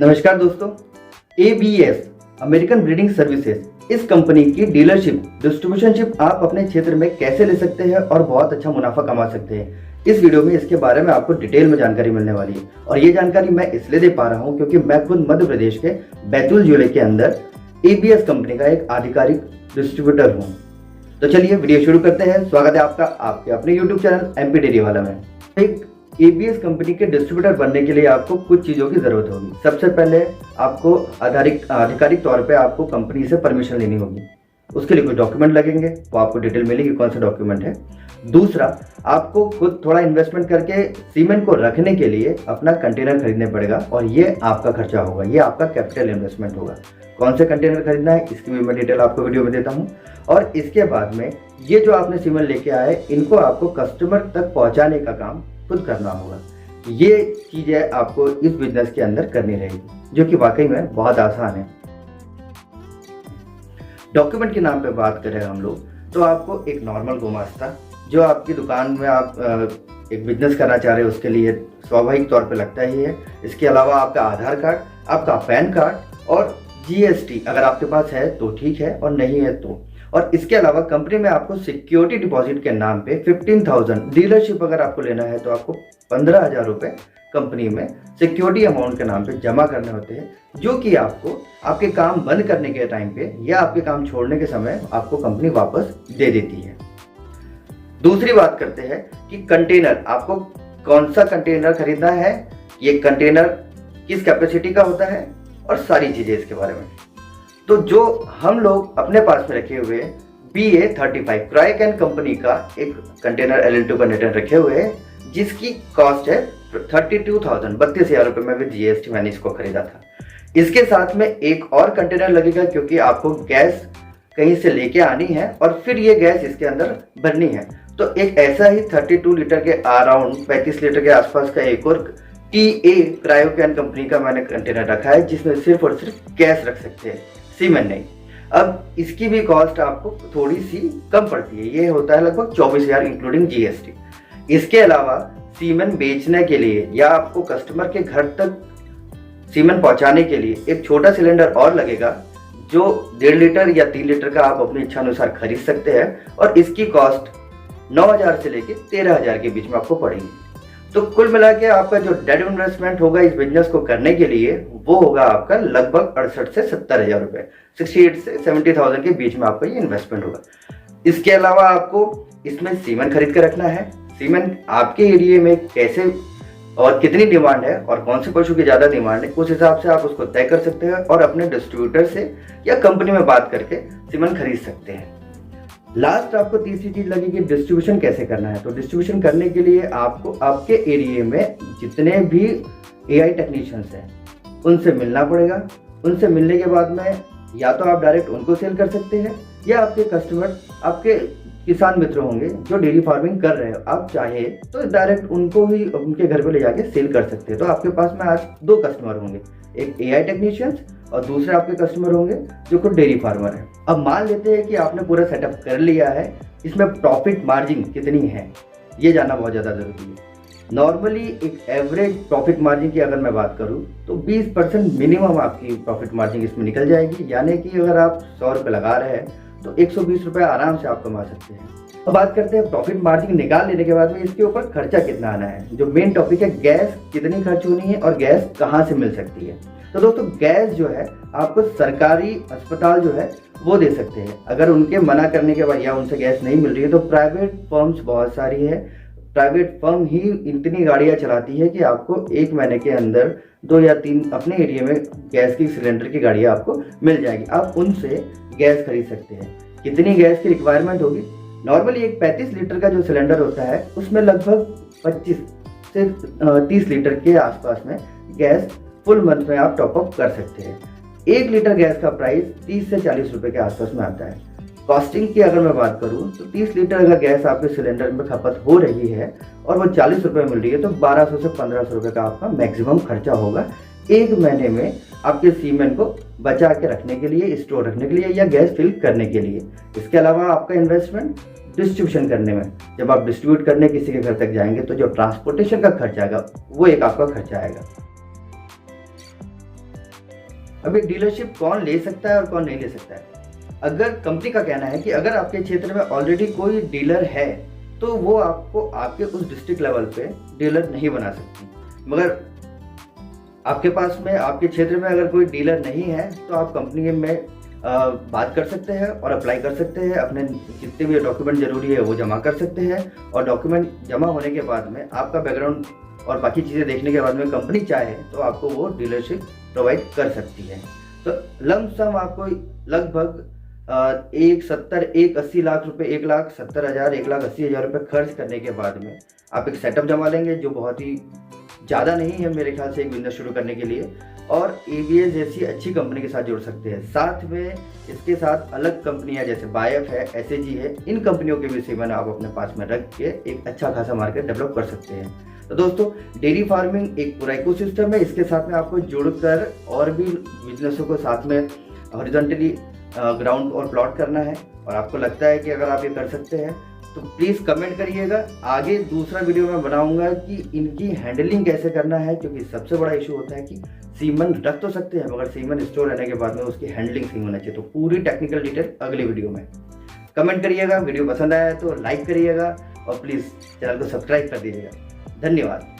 नमस्कार दोस्तों, ABS American breeding services इस कंपनी की डीलरशिप डिस्ट्रीब्यूशनशिप आप अपने क्षेत्र में कैसे ले सकते हैं और बहुत अच्छा मुनाफा कमा सकते हैं। इस वीडियो में इसके बारे में आपको डिटेल में जानकारी मिलने वाली है और ये जानकारी मैं इसलिए दे पा रहा हूँ क्योंकि मैं खुद मध्य प्रदेश के बैतूल जिले के अंदर ABS कंपनी का एक आधिकारिक डिस्ट्रीब्यूटर हूँ। तो चलिए वीडियो शुरू करते हैं। स्वागत है आपका आपके अपने YouTube चैनल MP डेयरी वाला में। एक ABS कंपनी के डिस्ट्रीब्यूटर बनने के लिए आपको कुछ चीज़ों की ज़रूरत होगी। सबसे पहले आपको आधिकारिक तौर पे आपको कंपनी से परमिशन लेनी होगी। उसके लिए कुछ डॉक्यूमेंट लगेंगे, वो आपको डिटेल मिलेगी कौन सा डॉक्यूमेंट है। दूसरा, आपको खुद थोड़ा इन्वेस्टमेंट करके सीमेंट को रखने के लिए अपना कंटेनर खरीदने पड़ेगा और ये आपका खर्चा होगा, ये आपका कैपिटल इन्वेस्टमेंट होगा। कौन से कंटेनर खरीदना है इसकी भी मैं डिटेल आपको वीडियो में देता हूँ। और इसके बाद में ये जो आपने सीमेंट लेके आए इनको आपको कस्टमर तक पहुँचाने का काम खुद करना होगा। ये चीज़ें आपको इस बिजनेस के अंदर करनी रहेगी, जो कि वाकई में बहुत आसान है। डॉक्यूमेंट के नाम पे बात करें हम लोग, तो आपको एक नॉर्मल गुमास्ता जो आपकी दुकान में आप एक बिजनेस करना चाह रहे हो उसके लिए स्वाभाविक तौर पे लगता ही है। इसके अलावा आपका आधार कार्ड, आपका पैन कार्ड और GST अगर आपके पास है तो ठीक है और नहीं है तो। और इसके अलावा कंपनी में आपको सिक्योरिटी डिपॉजिट के नाम पे 15,000 डीलरशिप अगर आपको लेना है तो आपको 15,000 रुपये कंपनी में सिक्योरिटी अमाउंट के नाम पे जमा करने होते हैं, जो कि आपको आपके काम बंद करने के टाइम पे या आपके काम छोड़ने के समय आपको कंपनी वापस दे देती है। दूसरी बात करते हैं कि कंटेनर, आपको कौन सा कंटेनर खरीदना है, ये कंटेनर किस कैपेसिटी का होता है और सारी चीज़ें इसके बारे में। तो जो हम लोग अपने पास में रखे हुए BA35 क्राइकैन कंपनी का एक कंटेनर LN2 कंटेनर रखे हुए हैं, जिसकी कॉस्ट है 32,000 रुपये में भी GST मैंने इसको खरीदा था। इसके साथ में एक और कंटेनर लगेगा क्योंकि आपको गैस कहीं से लेके आनी है और फिर ये गैस इसके अंदर भरनी है। तो एक ऐसा ही 32 लीटर के अराउंड 35 लीटर के आसपास का एक और TA क्रायोकैन कंपनी का मैंने कंटेनर रखा है, जिसमें सिर्फ और सिर्फ गैस रख सकते हैं, सीमेंट नहीं। अब इसकी भी कॉस्ट आपको थोड़ी सी कम पड़ती है, ये होता है लगभग 24,000 इंक्लूडिंग GST। इसके अलावा सीमेंट बेचने के लिए या आपको कस्टमर के घर तक सीमेंट पहुंचाने के लिए एक छोटा सिलेंडर और लगेगा, जो 1.5 लीटर या 3 लीटर का आप अपनी इच्छा अनुसार खरीद सकते हैं और इसकी कॉस्ट 9,000 से लेके 13,000 के बीच में आपको पड़ेगी। तो कुल मिला के आपका जो डेड इन्वेस्टमेंट होगा इस बिजनेस को करने के लिए वो होगा आपका लगभग 68 से 70,000 रुपये, 68 से 70,000 के बीच में आपका ये इन्वेस्टमेंट होगा। इसके अलावा आपको इसमें सीमेंट खरीद कर रखना है। सीमेंट आपके एरिया में कैसे और कितनी डिमांड है और कौन से पशु की ज़्यादा डिमांड है, उस हिसाब से आप उसको तय कर सकते हैं और अपने डिस्ट्रीब्यूटर से या कंपनी में बात करके सीमेंट खरीद सकते हैं। लास्ट आपको तीसरी चीज लगेगी डिस्ट्रीब्यूशन कैसे करना है। तो डिस्ट्रीब्यूशन करने के लिए आपको आपके एरिया में जितने भी AI टेक्नीशियंस हैं उनसे मिलना पड़ेगा। उनसे मिलने के बाद में या तो आप डायरेक्ट उनको सेल कर सकते हैं या आपके कस्टमर, आपके किसान मित्र होंगे जो डेयरी फार्मिंग कर रहे हो, आप चाहे तो डायरेक्ट उनको ही उनके घर पे ले जाके सेल कर सकते हैं। तो आपके पास में आज 2 कस्टमर होंगे, एक AI टेक्नीशियंस और दूसरे आपके कस्टमर होंगे जो खुद डेयरी फार्मर है। अब मान लेते हैं कि आपने पूरा सेटअप कर लिया है, इसमें प्रॉफिट मार्जिन कितनी है ये जानना बहुत ज़्यादा ज़रूरी है। नॉर्मली एक एवरेज प्रॉफिट मार्जिन की अगर मैं बात करूं तो 20% मिनिमम आपकी प्रॉफिट मार्जिन इसमें निकल जाएगी, यानी कि अगर आप 100 रुपये लगा रहे हैं तो 120 रुपये आराम से आप कमा सकते हैं। अब बात करते हैं प्रॉफिट मार्जिन निकाल लेने के बाद में इसके ऊपर खर्चा कितना आना है। जो मेन टॉपिक है गैस कितनी खर्च होनी है और गैस कहाँ से मिल सकती है। तो दोस्तों गैस जो है आपको सरकारी अस्पताल जो है वो दे सकते हैं। अगर उनके मना करने के बाद या उनसे गैस नहीं मिल रही है तो प्राइवेट फर्म्स बहुत सारी है, प्राइवेट फर्म ही इतनी गाड़ियाँ चलाती है कि आपको 1 महीने के अंदर 2 या 3 अपने एरिया में गैस की सिलेंडर की गाड़ियाँ आपको मिल जाएगी। आप उनसे गैस खरीद सकते हैं। कितनी गैस की रिक्वायरमेंट होगी, नॉर्मली एक 35 लीटर का जो सिलेंडर होता है उसमें लगभग 25 से 30 लीटर के आसपास में गैस फुल मंथ में आप टॉपअप कर सकते हैं। 1 लीटर गैस का प्राइस 30 से 40 रुपये के आसपास में आता है। कॉस्टिंग की अगर मैं बात करूं तो 30 लीटर अगर गैस आपके सिलेंडर में खपत हो रही है और वो 40 रुपये मिल रही है तो 1200 से 1500 रुपये का आपका मैक्सिमम खर्चा होगा 1 महीने में आपके सीमेंट को बचा के रखने के लिए, स्टोर रखने के लिए या गैस फिल करने के लिए। इसके अलावा आपका इन्वेस्टमेंट डिस्ट्रीब्यूशन करने में, जब आप डिस्ट्रीब्यूट करने किसी के घर तक जाएंगे तो जो ट्रांसपोर्टेशन का खर्चा आएगा वो एक आपका खर्चा आएगा। अब ये डीलरशिप कौन ले सकता है और कौन नहीं ले सकता है? अगर कंपनी का कहना है कि अगर आपके क्षेत्र में ऑलरेडी कोई डीलर है तो वो आपको आपके उस डिस्ट्रिक्ट लेवल पे डीलर नहीं बना सकती। मगर आपके पास में आपके क्षेत्र में अगर कोई डीलर नहीं है तो आप कंपनी में बात कर सकते हैं और अप्लाई कर सकते हैं। अपने जितने भी डॉक्यूमेंट जरूरी है वो जमा कर सकते हैं और डॉक्यूमेंट जमा होने के बाद में आपका बैकग्राउंड और बाकी चीज़ें देखने के बाद में कंपनी चाहे तो आपको वो डीलरशिप प्रोवाइड कर सकती है। तो लमसम आपको लगभग 180 लाख रुपए, 1,70,000, 1,80,000 रुपये खर्च करने के बाद में आप एक सेटअप जमा लेंगे जो बहुत ही ज़्यादा नहीं है मेरे ख्याल से एक बिजनेस शुरू करने के लिए, और AVS जैसी अच्छी कंपनी के साथ जुड़ सकते हैं। साथ में इसके साथ अलग कंपनियां जैसे बायफ है, SAG है, इन कंपनियों के भी सेवन आप अपने पास में रख के एक अच्छा खासा मार्केट डेवलप कर सकते हैं। तो दोस्तों, डेयरी फार्मिंग एक पूरा इकोसिस्टम है। इसके साथ में आपको जुड़कर और भी बिजनेसों को साथ में हॉरिजॉन्टली ग्राउंड और प्लॉट करना है और आपको लगता है कि अगर आप ये कर सकते हैं तो प्लीज़ कमेंट करिएगा। आगे दूसरा वीडियो मैं बनाऊंगा कि इनकी हैंडलिंग कैसे करना है, क्योंकि सबसे बड़ा इशू होता है कि सीमन रख तो सकते हैं मगर सीमन स्टोर रहने के बाद में उसकी हैंडलिंग सही होना चाहिए। तो पूरी टेक्निकल डिटेल अगली वीडियो में। कमेंट करिएगा, वीडियो पसंद आया तो लाइक करिएगा और प्लीज़ चैनल को सब्सक्राइब कर दीजिएगा। धन्यवाद।